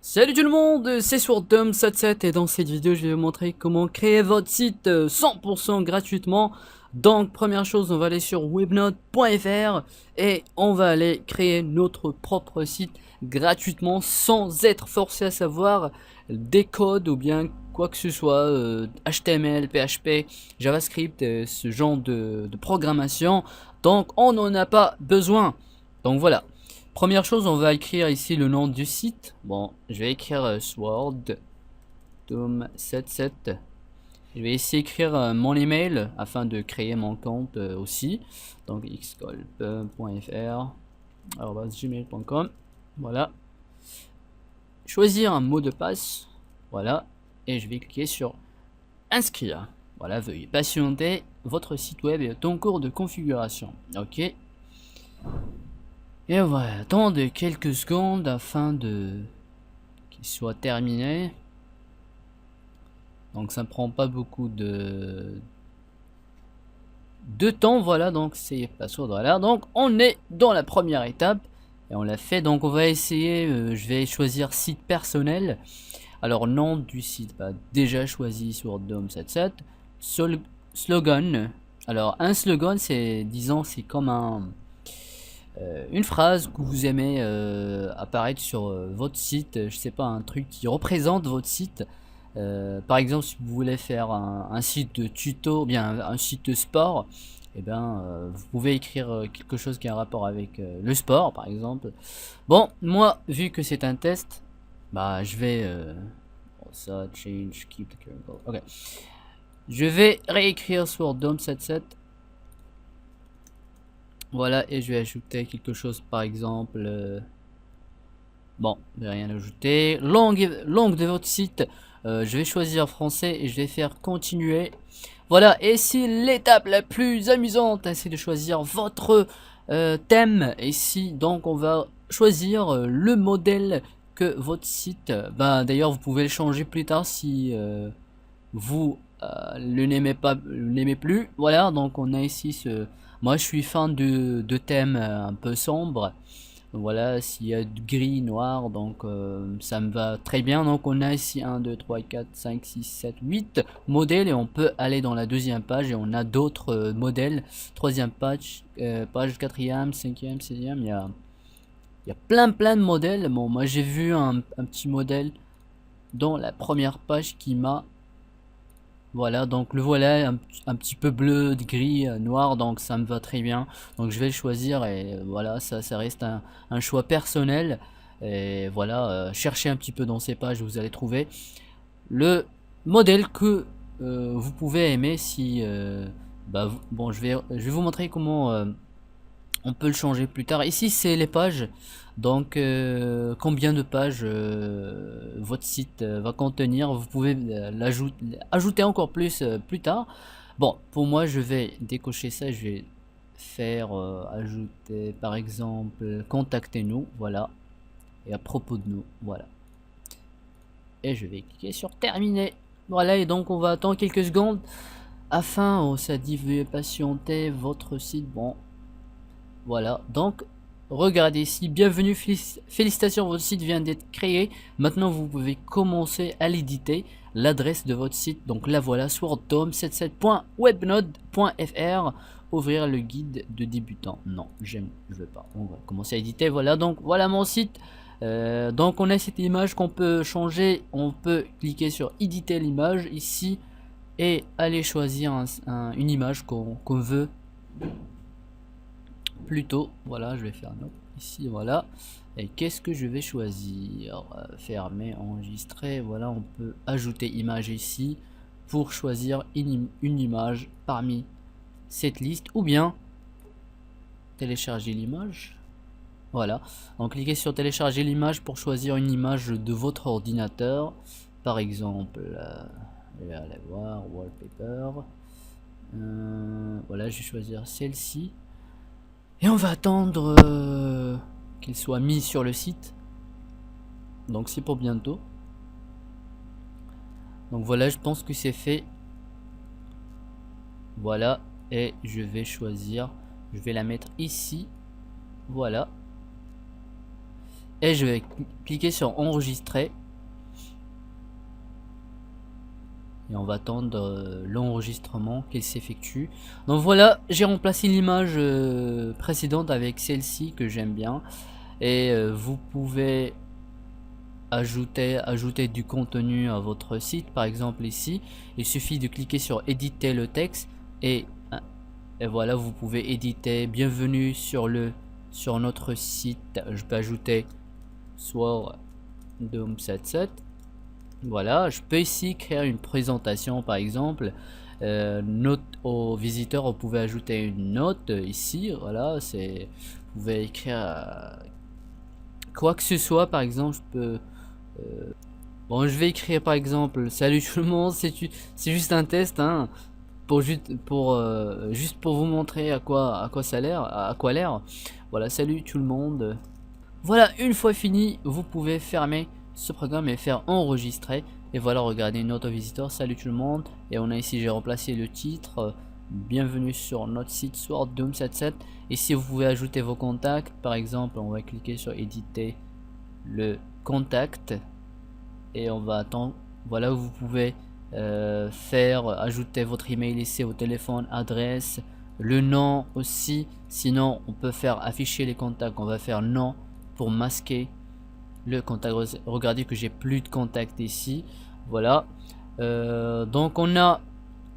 Salut tout le monde, c'est SwordDom77 et dans cette vidéo je vais vous montrer comment créer votre site 100% gratuitement. Donc première chose, on va aller sur webnode.fr et on va aller créer notre propre site gratuitement sans être forcé à savoir des codes ou bien quoi que ce soit, HTML, PHP, JavaScript, ce genre de programmation. Donc on n'en a pas besoin. Donc voilà. Première chose, on va écrire ici le nom du site. Bon, je vais écrire SwordDom77. Je vais ici écrire mon email afin de créer mon compte aussi. Donc xcolp.fr@gmail.com. Voilà. Choisir un mot de passe. Voilà. Et je vais cliquer sur inscrire. Voilà, veuillez patienter. Votre site web est en cours de configuration. Ok. Et on va attendre quelques secondes afin de qu'il soit terminé. Donc ça ne prend pas beaucoup de temps. Voilà, donc c'est password. Voilà, donc on est dans la première étape et on l'a fait. Donc on va essayer. Je vais choisir site personnel. Alors nom du site, bah, déjà choisi sur Dom77. Slogan. Alors un slogan, c'est disons c'est comme une phrase que vous aimez apparaître sur votre site, je sais pas, un truc qui représente votre site. Par exemple, si vous voulez faire un site de tuto, bien un site de sport, et ben vous pouvez écrire quelque chose qui a un rapport avec le sport, par exemple. Bon, moi, vu que c'est un test, bah je vais ça change keep the current. Ok, je vais réécrire sur Dom77. Voilà, et je vais ajouter quelque chose, par exemple. Bon, je vais rien ajouter. Langue de votre site, je vais choisir français et je vais faire continuer. Voilà, et si l'étape la plus amusante, c'est de choisir votre thème. Ici, donc on va choisir le modèle que votre site. Bah, d'ailleurs, vous pouvez le changer plus tard si vous le n'aimez pas, l'aimez plus. Voilà, donc on a ici ce. Moi, je suis fan de thèmes un peu sombres. Voilà, s'il y a du gris, noir, donc ça me va très bien. Donc on a ici 1, 2, 3, 4, 5, 6, 7, 8 modèles et on peut aller dans la deuxième page et on a d'autres modèles. Troisième page, page quatrième, cinquième, sixième, il y a plein de modèles. Bon, moi j'ai vu un petit modèle dans la première page qui m'a voilà, donc le voilà un petit peu bleu, gris, noir, donc ça me va très bien. Donc je vais le choisir et voilà, ça reste un choix personnel. Et voilà, cherchez un petit peu dans ces pages, vous allez trouver le modèle que vous pouvez aimer si... bah, bon, je vais vous montrer comment on peut le changer plus tard. Ici, c'est les pages. Donc, combien de pages votre site va contenir. Vous pouvez ajouter encore plus tard. Bon, pour moi, je vais décocher ça. Je vais faire ajouter, par exemple, contactez-nous. Voilà. Et à propos de nous. Voilà. Et je vais cliquer sur terminer. Voilà. Et donc, on va attendre quelques secondes afin, ça dit veuillez patienter votre site. Bon. Voilà, donc regardez ici, bienvenue, félicitations, votre site vient d'être créé. Maintenant vous pouvez commencer à l'éditer, l'adresse de votre site, donc la voilà, swordtom77.webnode.fr. Ouvrir le guide de débutant. Non, je veux pas, on va commencer à éditer. Voilà, donc voilà mon site. Donc on a cette image qu'on peut changer, on peut cliquer sur éditer l'image ici et aller choisir une image qu'on veut plutôt. Voilà, je vais faire non ici. Voilà, et qu'est-ce que je vais choisir? Fermer, enregistrer. Voilà, on peut ajouter image ici pour choisir une image parmi cette liste, ou bien télécharger l'image. Voilà, donc cliquez sur télécharger l'image pour choisir une image de votre ordinateur. Par exemple, je vais aller voir wallpaper. Voilà, je vais choisir celle-ci. Et on va attendre qu'il soit mis sur le site. Donc c'est pour bientôt. Donc voilà, je pense que c'est fait. Voilà, et je vais choisir. Je vais la mettre ici. Voilà. et je vais cliquer sur enregistrer. Et on va attendre l'enregistrement qu'il s'effectue. Donc voilà, j'ai remplacé l'image précédente avec celle-ci que j'aime bien. Et vous pouvez ajouter du contenu à votre site. Par exemple ici, il suffit de cliquer sur éditer le texte. Et voilà, vous pouvez éditer. Bienvenue sur notre site. Je peux ajouter soit Doom77. Voilà, je peux ici créer une présentation par exemple, note aux visiteurs, vous pouvez ajouter une note ici, voilà, vous pouvez écrire quoi que ce soit par exemple, bon je vais écrire par exemple, salut tout le monde, c'est juste un test, hein, juste pour vous montrer à quoi ça a l'air, voilà, salut tout le monde. Voilà, une fois fini, vous pouvez fermer ce programme et faire enregistrer. Et voilà, regardez notre visiteur, salut tout le monde. Et on a ici, j'ai remplacé le titre, bienvenue sur notre site Sword Doom77. Ici, vous pouvez ajouter vos contacts. Par exemple, on va cliquer sur éditer le contact. Et on va attendre. Voilà, vous pouvez ajouter votre email ici au téléphone, adresse, le nom aussi. Sinon, on peut faire afficher les contacts. On va faire nom pour masquer le contact. Regardez que j'ai plus de contact ici, voilà. Donc on a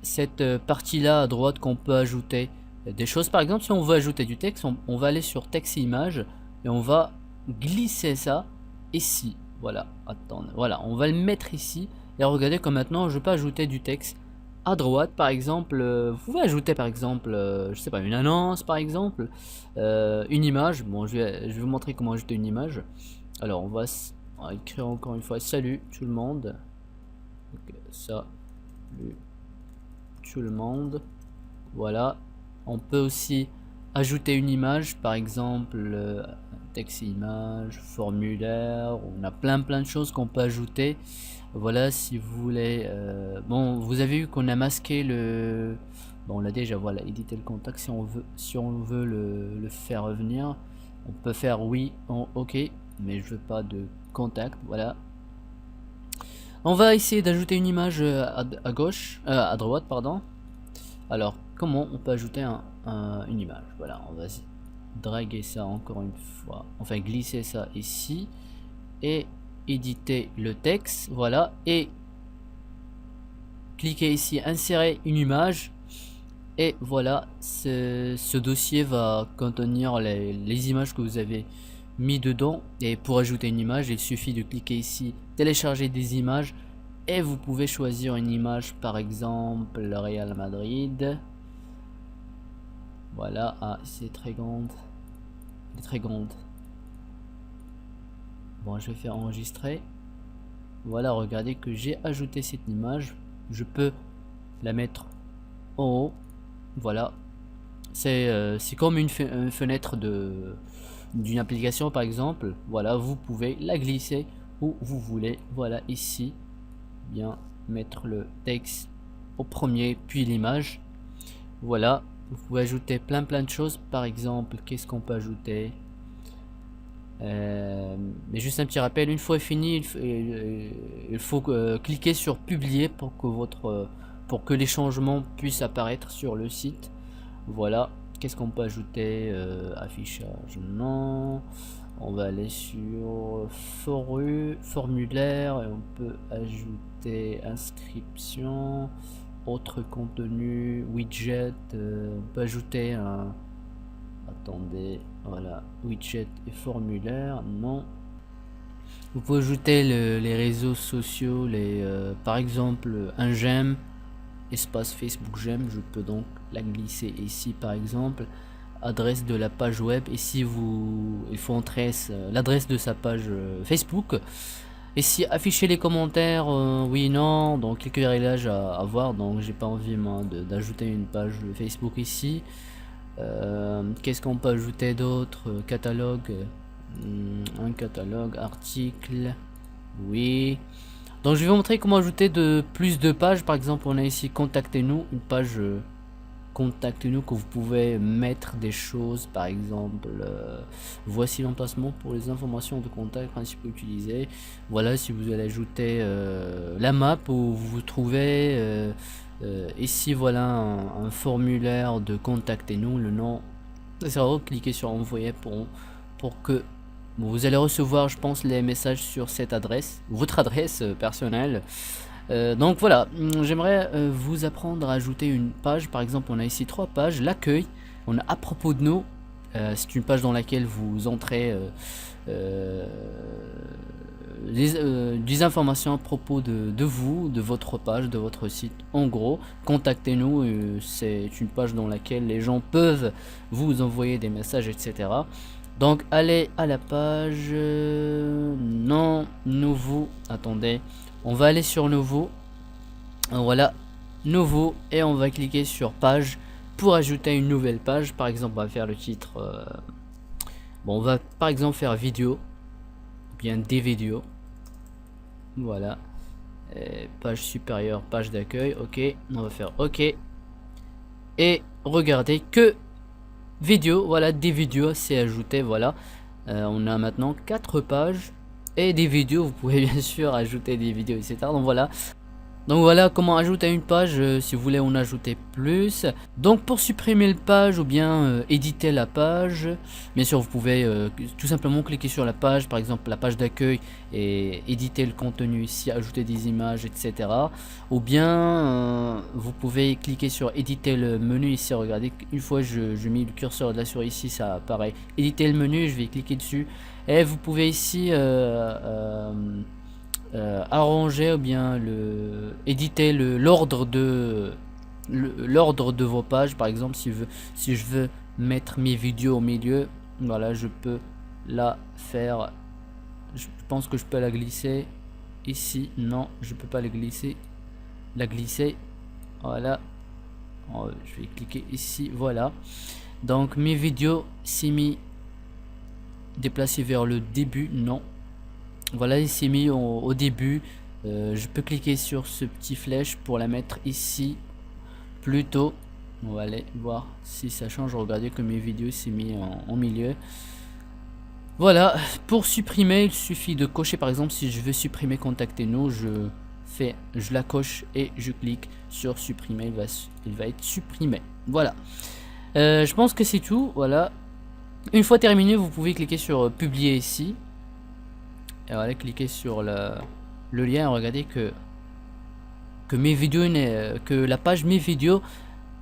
cette partie là à droite qu'on peut ajouter des choses. Par exemple, si on veut ajouter du texte, on va aller sur texte et image et on va glisser ça ici, voilà. Attendez, voilà, on va le mettre ici et regardez que maintenant je peux ajouter du texte à droite. Par exemple, vous pouvez ajouter par exemple, je sais pas, une annonce par exemple, une image. Bon, je vais vous montrer comment ajouter une image. Alors on va écrire encore une fois salut tout le monde. Okay, salut tout le monde. Voilà, on peut aussi ajouter une image, par exemple texte image, formulaire, on a plein de choses qu'on peut ajouter. Voilà, si vous voulez, bon, vous avez vu qu'on a masqué le, bon, on l'a déjà, voilà, éditer le contact. Si on veut le faire revenir, on peut faire oui en ok, mais je veux pas de contact. Voilà, on va essayer d'ajouter une image à gauche, à droite, pardon. Alors, comment on peut ajouter une image? Voilà, on va draguer ça encore une fois, enfin glisser ça ici et éditer le texte, voilà, et cliquez ici insérer une image et voilà, ce dossier va contenir les images que vous avez mis dedans. Et pour ajouter une image, il suffit de cliquer ici télécharger des images et vous pouvez choisir une image, par exemple le Real Madrid. Voilà, ah c'est très grande, elle est très grande. Bon, je vais faire enregistrer. Voilà, regardez que j'ai ajouté cette image. Je peux la mettre en haut. Voilà, c'est comme une fenêtre d'une application par exemple. Voilà, vous pouvez la glisser où vous voulez. Voilà, ici, bien mettre le texte au premier puis l'image. Voilà, vous pouvez ajouter plein de choses. Par exemple, qu'est-ce qu'on peut ajouter? Mais juste un petit rappel, une fois fini, il faut cliquer sur publier pour que les changements puissent apparaître sur le site. Voilà, qu'est-ce qu'on peut ajouter? Affichage, non. On va aller sur formulaire et on peut ajouter inscription, autre contenu, widget. On peut ajouter un, attendez, voilà, widget et formulaire, non. Vous pouvez ajouter les réseaux sociaux, par exemple un j'aime, espace Facebook j'aime. Je peux donc la glisser ici par exemple. Adresse de la page web, ici il faut entrer l'adresse de sa page Facebook. Ici afficher les commentaires, oui non, donc quelques réglages à voir. Donc j'ai pas envie moi d'ajouter une page Facebook ici. Qu'est-ce qu'on peut ajouter d'autre? Catalogue, un catalogue, article, oui. Donc je vais vous montrer comment ajouter plus de pages. Par exemple, on a ici contactez-nous, une page contactez-nous, que vous pouvez mettre des choses, par exemple, voici l'emplacement pour les informations de contact principaux utilisées. Voilà, si vous allez ajouter la map où vous vous trouvez, ici voilà un formulaire de contactez-nous, le nom, c'est vrai, cliquez sur envoyer pour que vous allez recevoir, je pense, les messages sur cette adresse, votre adresse personnelle. Donc voilà, j'aimerais vous apprendre à ajouter une page. Par exemple, on a ici 3 pages. L'accueil, on a à propos de nous, c'est une page dans laquelle vous entrez des informations à propos de vous, de votre page, de votre site. En gros, contactez-nous, c'est une page dans laquelle les gens peuvent vous envoyer des messages, etc. Donc allez à la page non nouveau, attendez, on va aller sur nouveau, voilà, nouveau, et on va cliquer sur page pour ajouter une nouvelle page. Par exemple, on va faire le titre, bon, on va par exemple faire vidéo, bien des vidéos, voilà, et page supérieure, page d'accueil, ok, on va faire ok, et regardez que vidéo, voilà, des vidéos c'est ajouté, voilà, on a maintenant 4 pages et des vidéos, vous pouvez bien sûr ajouter des vidéos, etc. Donc voilà comment ajouter une page, si vous voulez en ajouter plus. Donc pour supprimer la page ou bien éditer la page, bien sûr vous pouvez tout simplement cliquer sur la page, par exemple la page d'accueil, et éditer le contenu ici, ajouter des images, etc. Ou bien vous pouvez cliquer sur éditer le menu ici, regardez, une fois je mets le curseur de la souris ici, ça apparaît éditer le menu, je vais cliquer dessus et vous pouvez ici arranger ou bien éditer l'ordre de vos pages. Par exemple, si je veux mettre mes vidéos au milieu, voilà, je peux la faire, je pense que je peux la glisser ici, non je peux pas la glisser, voilà, je vais cliquer ici, voilà, donc mes vidéos s'est mis déplacé vers le début, non, voilà, il s'est mis au début. Je peux cliquer sur ce petit flèche pour la mettre ici plutôt. On va aller voir si ça change. Regardez que mes vidéos s'est mis en milieu. Voilà, pour supprimer il suffit de cocher. Par exemple, si je veux supprimer contactez-nous, je la coche et je clique sur supprimer, il va être supprimé. Voilà, je pense que c'est tout. Voilà, une fois terminé, vous pouvez cliquer sur publier ici. Et voilà, cliquez sur le lien, regardez que mes vidéos que la page mes vidéos,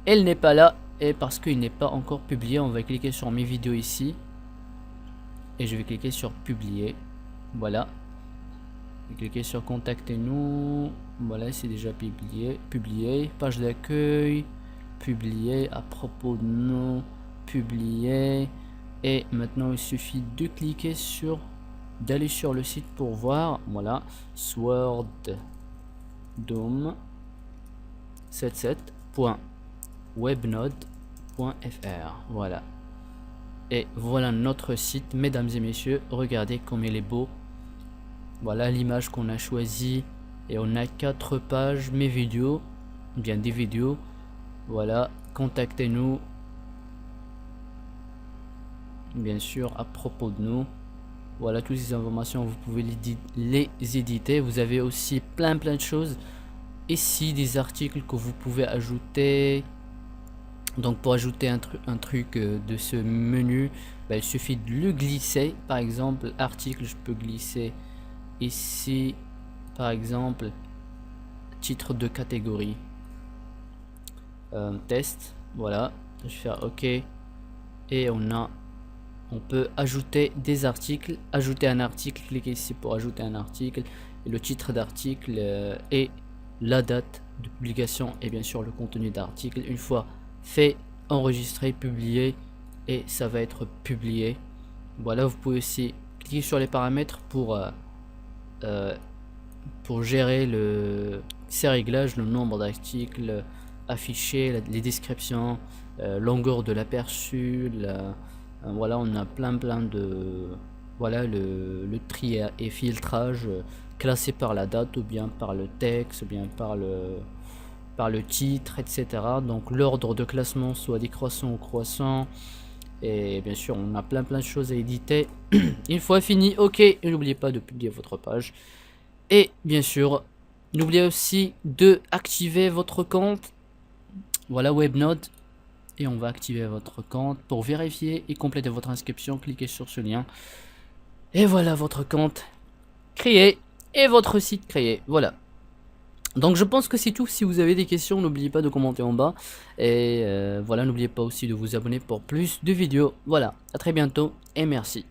elle n'est pas là, et parce qu'il n'est pas encore publié, on va cliquer sur mes vidéos ici et je vais cliquer sur publier. Voilà, cliquez sur contactez-nous, voilà, c'est déjà publié, page d'accueil, publié, à propos de nous, publié, et maintenant il suffit de cliquer sur d'aller sur le site pour voir. Voilà, swordome77.webnode.fr, voilà, et voilà notre site, mesdames et messieurs. Regardez comme il est beau, voilà l'image qu'on a choisie, et on a 4 pages, mes vidéos, bien des vidéos, voilà, contactez-nous, bien sûr, à propos de nous. Voilà, toutes ces informations, vous pouvez les éditer. Vous avez aussi plein de choses ici, des articles que vous pouvez ajouter. Donc pour ajouter un truc de ce menu, il suffit de le glisser. Par exemple, article, je peux glisser ici, par exemple, titre de catégorie, test, voilà, je vais faire ok, et on peut ajouter des articles, ajouter un article, cliquez ici pour ajouter un article, et le titre d'article et la date de publication, et bien sûr le contenu d'article. Une fois fait, enregistrer, publier, et ça va être publié. Voilà, vous pouvez aussi cliquer sur les paramètres pour gérer ces réglages, le nombre d'articles affichés, les descriptions, longueur de l'aperçu, voilà, on a plein de, voilà, le tri et filtrage classé par la date, ou bien par le texte, ou bien par par le titre, etc. Donc l'ordre de classement soit décroissant ou croissant. Et bien sûr, on a plein de choses à éditer. Une fois fini, ok, et n'oubliez pas de publier votre page. Et bien sûr, n'oubliez aussi de activer votre compte. Voilà, Webnode. Et on va activer votre compte pour vérifier et compléter votre inscription. Cliquez sur ce lien. Et voilà votre compte créé et votre site créé. Voilà. Donc je pense que c'est tout. Si vous avez des questions, n'oubliez pas de commenter en bas. Et voilà, n'oubliez pas aussi de vous abonner pour plus de vidéos. Voilà, à très bientôt et merci.